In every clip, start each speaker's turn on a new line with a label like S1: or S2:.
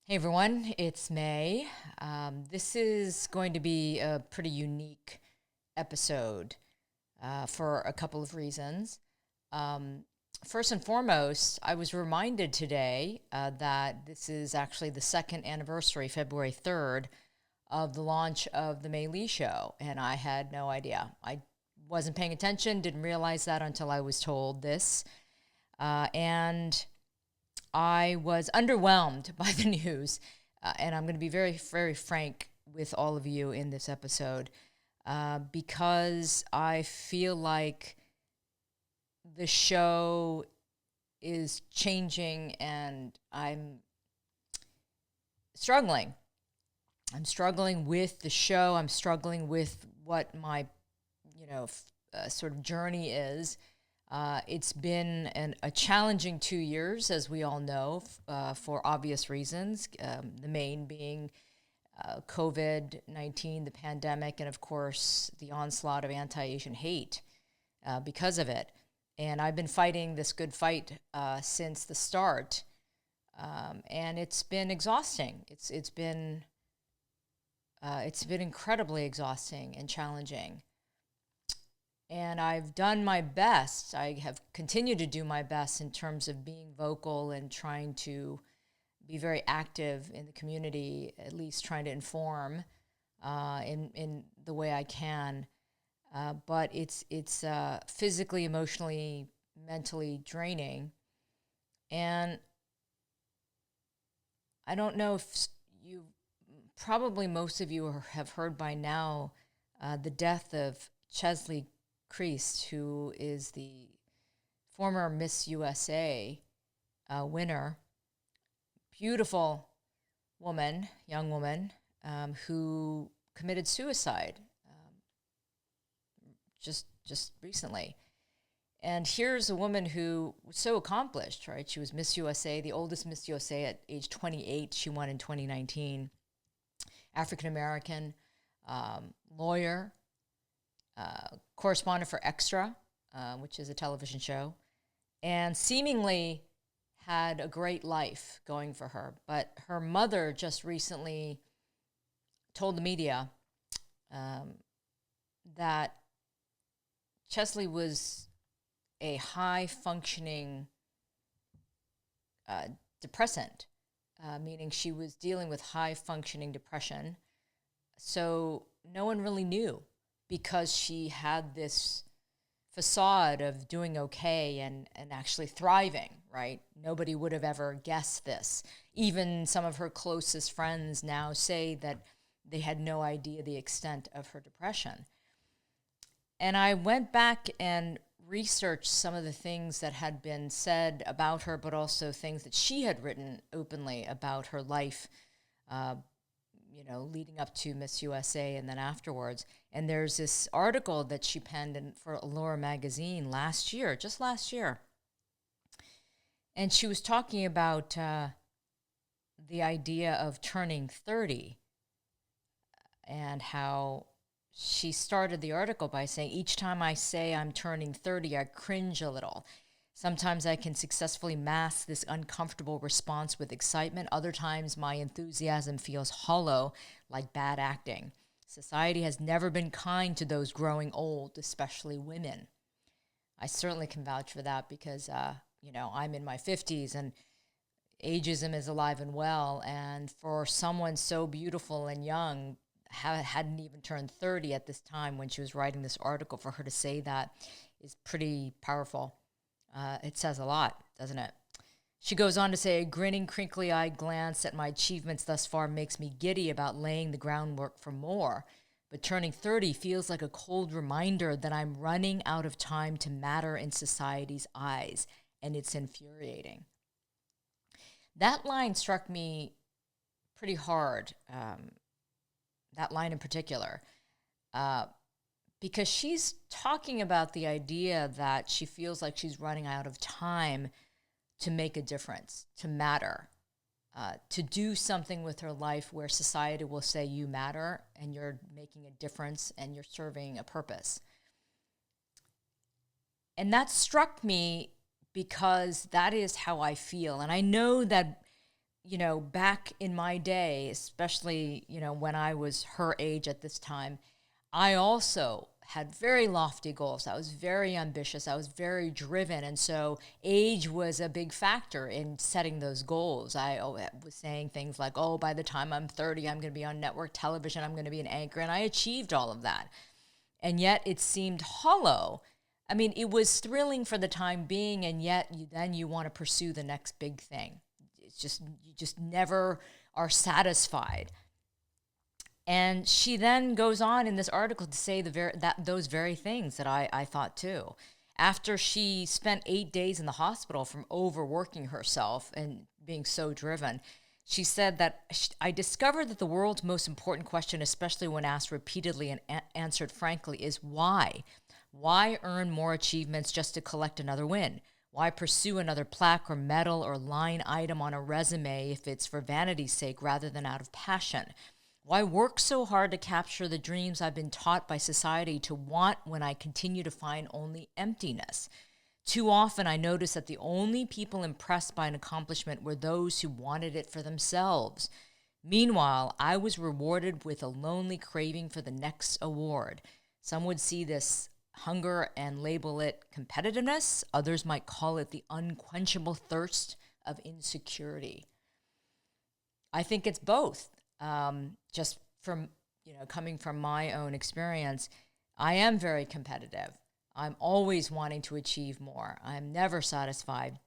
S1: Hey everyone, it's May. This is going to be a pretty unique episode for a couple of reasons. First and foremost, I was reminded today that this is actually the second anniversary, February 3rd, of the launch of the May Lee Show, and I had no idea. I wasn't paying attention, didn't realize that until I was told this. And I was underwhelmed by the news, and I'm going to be very, very frank with all of you in this episode because I feel like the show is changing and I'm struggling. I'm struggling with the show. I'm struggling with what my, sort of journey is. It's been a challenging 2 years, as we all know, for obvious reasons, the main being COVID-19, the pandemic, and of course, the onslaught of anti-Asian hate because of it. And I've been fighting this good fight since the start, and it's been exhausting. It's been incredibly exhausting and challenging. And I've done my best. I have continued to do my best in terms of being vocal and trying to be very active in the community, at least trying to inform in the way I can. But it's physically, emotionally, mentally draining. And I don't know if probably most of you have heard by now the death of Cheslie Kryst, who is the former Miss USA winner, beautiful woman, young woman, who committed suicide just recently. And here's a woman who was so accomplished, right? She was Miss USA, the oldest Miss USA at age 28. She won in 2019. African American, lawyer, correspondent for Extra, which is a television show, and seemingly had a great life going for her. But her mother just recently told the media that Cheslie was a high-functioning depressant, meaning she was dealing with high-functioning depression. So no one really knew, because she had this facade of doing okay and actually thriving, right? Nobody would have ever guessed this. Even some of her closest friends now say that they had no idea the extent of her depression. And I went back and researched some of the things that had been said about her, but also things that she had written openly about her life, leading up to Miss USA and then afterwards. And there's this article that she penned for Allure magazine just last year. And she was talking about the idea of turning 30 and how she started the article by saying, each time I say I'm turning 30, I cringe a little. Sometimes I can successfully mask this uncomfortable response with excitement. Other times my enthusiasm feels hollow, like bad acting. Society has never been kind to those growing old, especially women. I certainly can vouch for that because, I'm in my 50s and ageism is alive and well. And for someone so beautiful and young, hadn't even turned 30 at this time when she was writing this article, for her to say that is pretty powerful. It says a lot, doesn't it? She goes on to say, a grinning, crinkly-eyed glance at my achievements thus far makes me giddy about laying the groundwork for more. But turning 30 feels like a cold reminder that I'm running out of time to matter in society's eyes, and it's infuriating. That line struck me pretty hard, that line in particular, because she's talking about the idea that she feels like she's running out of time to make a difference, to matter, to do something with her life where society will say you matter and you're making a difference and you're serving a purpose. And that struck me because that is how I feel. And I know that back in my day, especially, when I was her age at this time, I also had very lofty goals. I was very ambitious. I was very driven. And so age was a big factor in setting those goals. I was saying things like, oh, by the time I'm 30, I'm going to be on network television. I'm going to be an anchor. And I achieved all of that. And yet it seemed hollow. I mean, it was thrilling for the time being. And yet then you want to pursue the next big thing. You just never are satisfied. And she then goes on in this article to say those very things that I thought too. After she spent 8 days in the hospital from overworking herself and being so driven, she said that I discovered that the world's most important question, especially when asked repeatedly and answered frankly, is why? Why earn more achievements just to collect another win? Why pursue another plaque or medal or line item on a resume if it's for vanity's sake rather than out of passion? Why work so hard to capture the dreams I've been taught by society to want when I continue to find only emptiness? Too often I notice that the only people impressed by an accomplishment were those who wanted it for themselves. Meanwhile, I was rewarded with a lonely craving for the next award. Some would see this hunger and label it competitiveness. Others might call it the unquenchable thirst of insecurity. I think it's both. Just from, coming from my own experience, I am very competitive. I'm always wanting to achieve more. I'm never satisfied.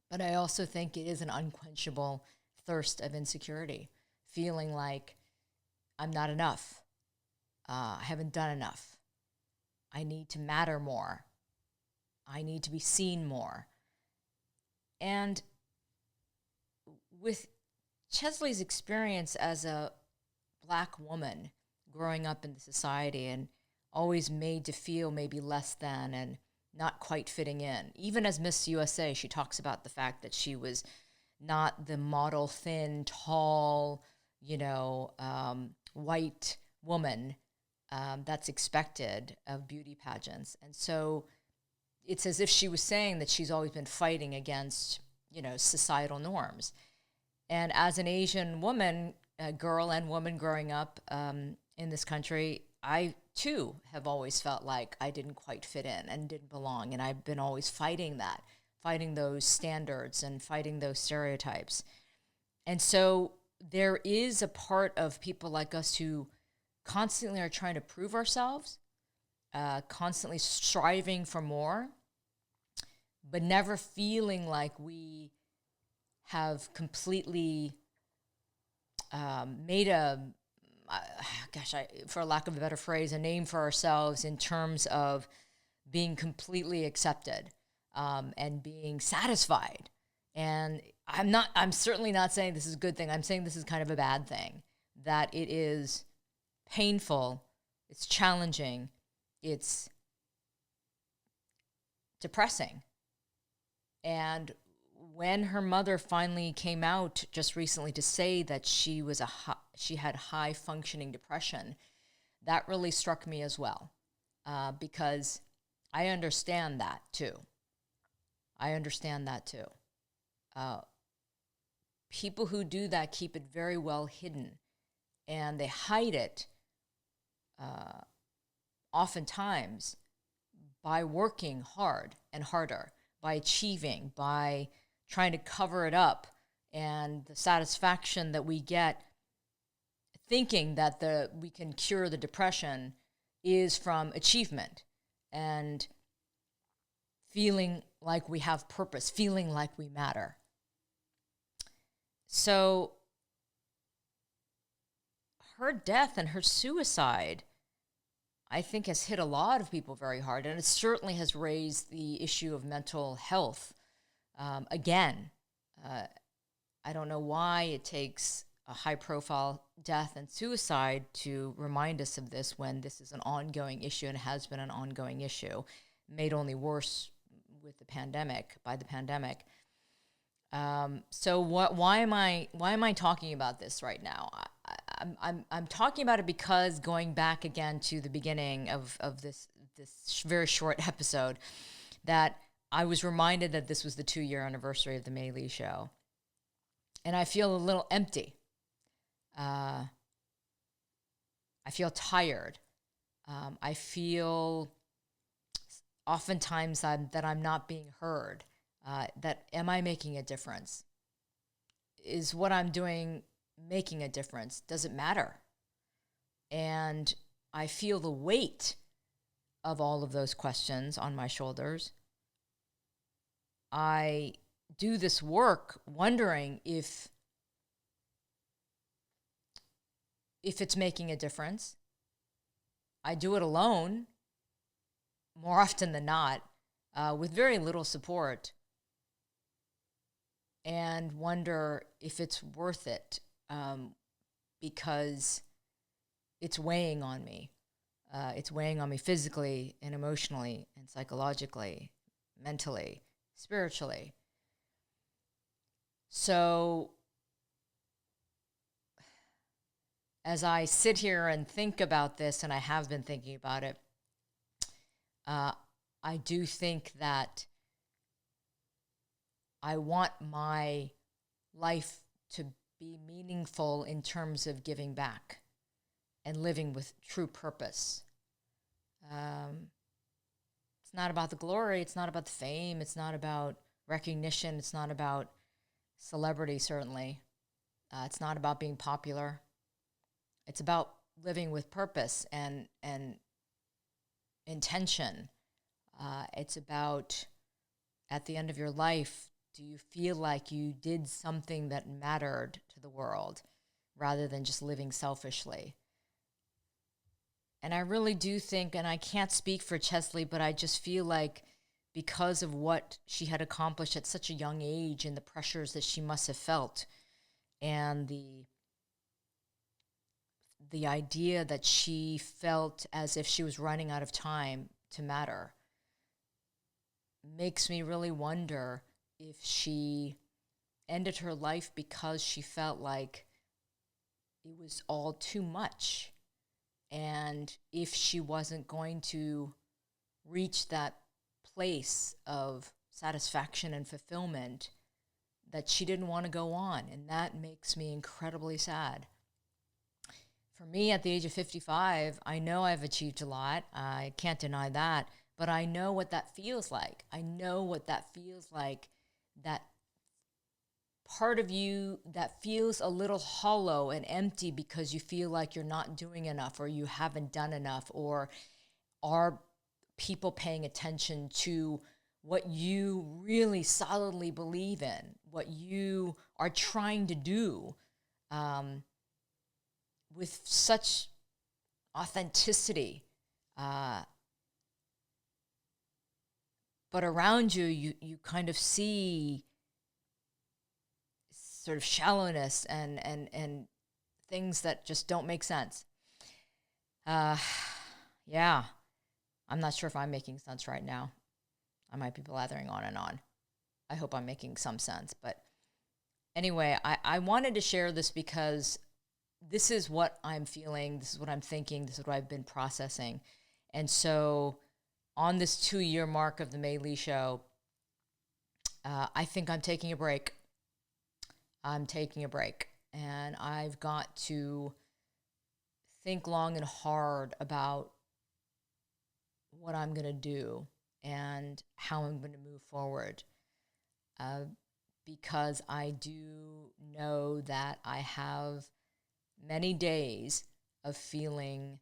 S1: But I also think it is an unquenchable thirst of insecurity, feeling like I'm not enough. I haven't done enough. I need to matter more. I need to be seen more. And with Cheslie's experience as a Black woman growing up in the society and always made to feel maybe less than and not quite fitting in. Even as Miss USA, she talks about the fact that she was not the model, thin, tall, white woman that's expected of beauty pageants. And so it's as if she was saying that she's always been fighting against, societal norms. And as an Asian woman, a girl and woman growing up in this country, I too have always felt like I didn't quite fit in and didn't belong. And I've been always fighting those standards and fighting those stereotypes. And so there is a part of people like us who constantly are trying to prove ourselves, constantly striving for more, but never feeling like we have completely made for lack of a better phrase, a name for ourselves in terms of being completely accepted and being satisfied. And I'm certainly not saying this is a good thing. I'm saying this is kind of a bad thing, that it is painful, it's challenging, it's depressing. And when her mother finally came out just recently to say that she had high functioning depression, that really struck me as well, because I understand that too. People who do that keep it very well hidden, and they hide it oftentimes by working hard and harder, by achieving, by trying to cover it up, and the satisfaction that we get thinking that we can cure the depression is from achievement and feeling like we have purpose, feeling like we matter. So her death and her suicide, I think, has hit a lot of people very hard, and it certainly has raised the issue of mental health again. I don't know why it takes a high-profile death and suicide to remind us of this when this is an ongoing issue and has been an ongoing issue, made only worse with the pandemic. So why am I talking about this right now? I'm talking about it because, going back again to the beginning of this very short episode, that I was reminded that this was the 2-year anniversary of the Mei Lee show. And I feel a little empty. I feel tired. I feel oftentimes that I'm not being heard. That am I making a difference? Is what I'm doing making a difference? Does it matter? And I feel the weight of all of those questions on my shoulders. I do this work wondering if it's making a difference. I do it alone more often than not, with very little support, and wonder if it's worth it, because it's weighing on me. It's weighing on me physically and emotionally and psychologically, mentally, spiritually. So as I sit here and think about this, and I have been thinking about it, I do think that I want my life to be meaningful in terms of giving back and living with true purpose. It's not about the glory. It's not about the fame. It's not about recognition. It's not about celebrity, certainly. It's not about being popular. It's about living with purpose and intention. It's about, at the end of your life, do you feel like you did something that mattered to the world rather than just living selfishly? And I really do think, and I can't speak for Cheslie, but I just feel like because of what she had accomplished at such a young age and the pressures that she must have felt, and the idea that she felt as if she was running out of time to matter, makes me really wonder if she ended her life because she felt like it was all too much. And if she wasn't going to reach that place of satisfaction and fulfillment, that she didn't want to go on. And that makes me incredibly sad. For me, at the age of 55, I know I've achieved a lot. I can't deny that. But I know what that feels like. I know what that feels like, that part of you that feels a little hollow and empty because you feel like you're not doing enough, or you haven't done enough, or are people paying attention to what you really solidly believe in, what you are trying to do, with such authenticity. But around you, you kind of see sort of shallowness and things that just don't make sense. Yeah, I'm not sure if I'm making sense right now. I might be blathering on and on. I hope I'm making some sense. But anyway, I wanted to share this because this is what I'm feeling. This is what I'm thinking. This is what I've been processing. And so on this 2-year mark of the Mei Lee Show, I think I'm taking a break. And I've got to think long and hard about what I'm going to do and how I'm going to move forward. Because I do know that I have many days of feeling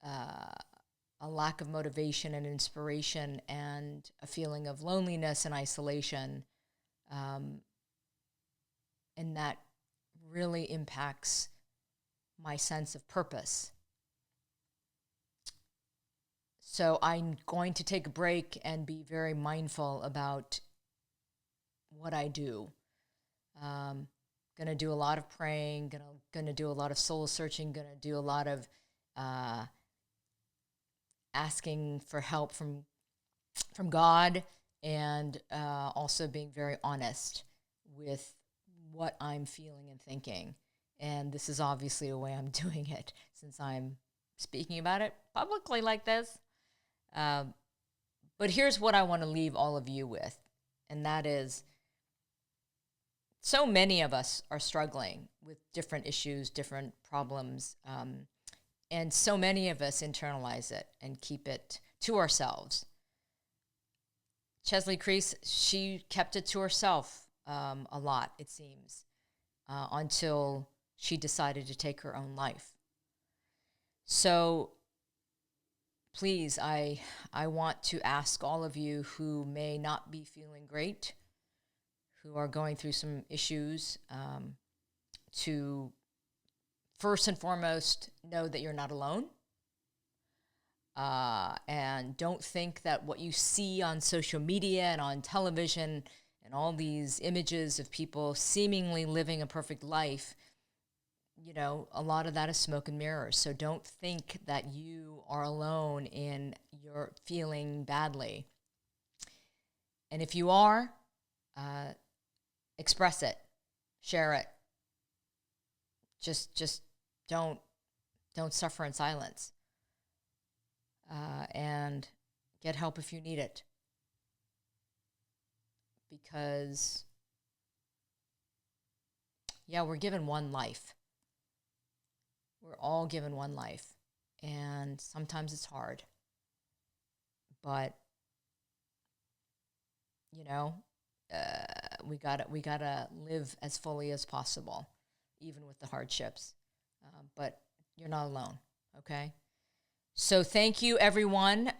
S1: a lack of motivation and inspiration, and a feeling of loneliness and isolation. And that really impacts my sense of purpose. So I'm going to take a break and be very mindful about what I do. Going to do a lot of praying, going to do a lot of soul searching, going to do a lot of asking for help from God, and also being very honest with what I'm feeling and thinking. And this is obviously a way I'm doing it, since I'm speaking about it publicly like this. But here's what I want to leave all of you with, and that is, so many of us are struggling with different issues, different problems, and so many of us internalize it and keep it to ourselves. Cheslie Kryst, she kept it to herself a lot, it seems, until she decided to take her own life. So please, I want to ask all of you who may not be feeling great, who are going through some issues, to first and foremost know that you're not alone. And don't think that what you see on social media and on television and all these images of people seemingly living a perfect life, you know, a lot of that is smoke and mirrors. So don't think that you are alone in your feeling badly. And if you are, express it, share it. Just don't suffer in silence. And get help if you need it. Because, yeah, we're given one life. We're all given one life. And sometimes it's hard. But, you know, we gotta live as fully as possible, even with the hardships. But you're not alone, okay? So thank you, everyone,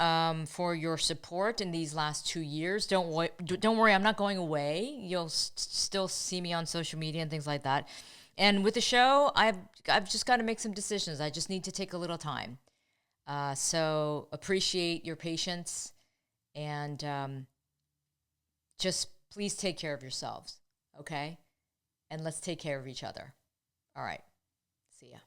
S1: for your support in these last 2 years. Don't worry, I'm not going away. You'll still see me on social media and things like that. And with the show, I've just got to make some decisions. I just need to take a little time. So appreciate your patience, and just please take care of yourselves, okay? And let's take care of each other. All right. See ya.